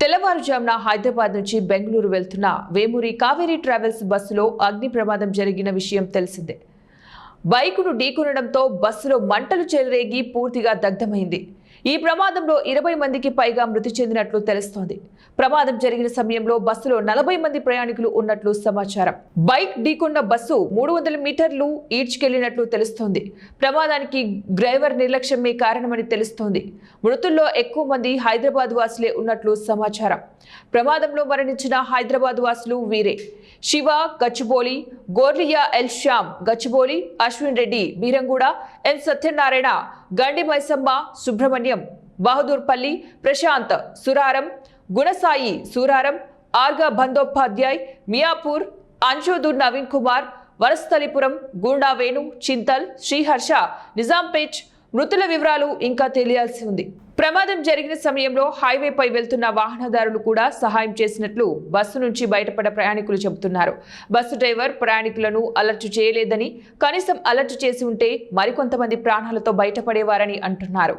తెల్లవారుజామున హైదరాబాద్ నుంచి బెంగళూరు వెళ్తున్న వేమూరి కావేరీ ట్రావెల్స్ బస్సులో అగ్ని ప్రమాదం జరిగిన విషయం తెలిసిందే. బైకును ఢీకొనడంతో బస్సులో మంటలు చెలరేగి పూర్తిగా దగ్ధమైంది. ఈ ప్రమాదంలో 20 మందికి పైగా మృతి చెందినట్లు తెలుస్తోంది. ప్రమాదం జరిగిన సమయంలో బస్సులో 40 మంది ప్రయాణికులు ఉన్నట్లు సమాచారం. బైక్ ఢీకొన్న బస్సు 300 మీటర్లు ఈడ్చుకెళ్లినట్లు తెలుస్తోంది. ప్రమాదానికి డ్రైవర్ నిర్లక్ష్యమే కారణమని తెలుస్తోంది. మృతుల్లో ఎక్కువ మంది హైదరాబాద్ వాసులే ఉన్నట్లు సమాచారం. ప్రమాదంలో మరణించిన హైదరాబాద్ వాసులు వీరే: శివ గచ్చిబౌలి, గోర్లియా ఎల్ శ్యామ్ గచ్చిబౌలి, అశ్విన్ రెడ్డి బీరంగూడ, ఎం సత్యనారాయణ, గండి మైసమ్మ, సుబ్రహ్మణ్యం, బహదూర్పల్లి, ప్రశాంత్ సురారం, గుణసాయి సూరారం, ఆర్గా బందోపాధ్యాయ్, మియాపూర్, అంజోదూర్ నవీన్ కుమార్, వనస్థలిపురం, గూండా వేణు, చింతల్, శ్రీహర్ష, నిజాంపేట్. మృతుల వివరాలు ఇంకా తెలియాల్సి ఉంది. ప్రమాదం జరిగిన సమయంలో హైవేపై వెళ్తున్న వాహనదారులు కూడా సహాయం చేసినట్లు బస్సు నుంచి బయటపడ్డ ప్రయాణికులు చెబుతున్నారు. బస్సు డ్రైవర్ ప్రయాణికులను అలర్ట్ చేయలేదని, కనీసం అలర్ట్ చేసి ఉంటే మరికొంతమంది ప్రాణాలతో బయటపడేవారని అంటున్నారు.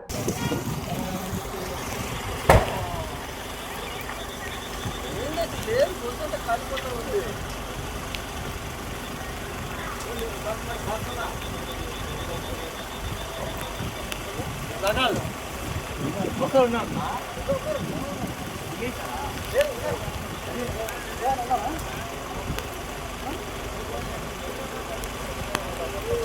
Oke,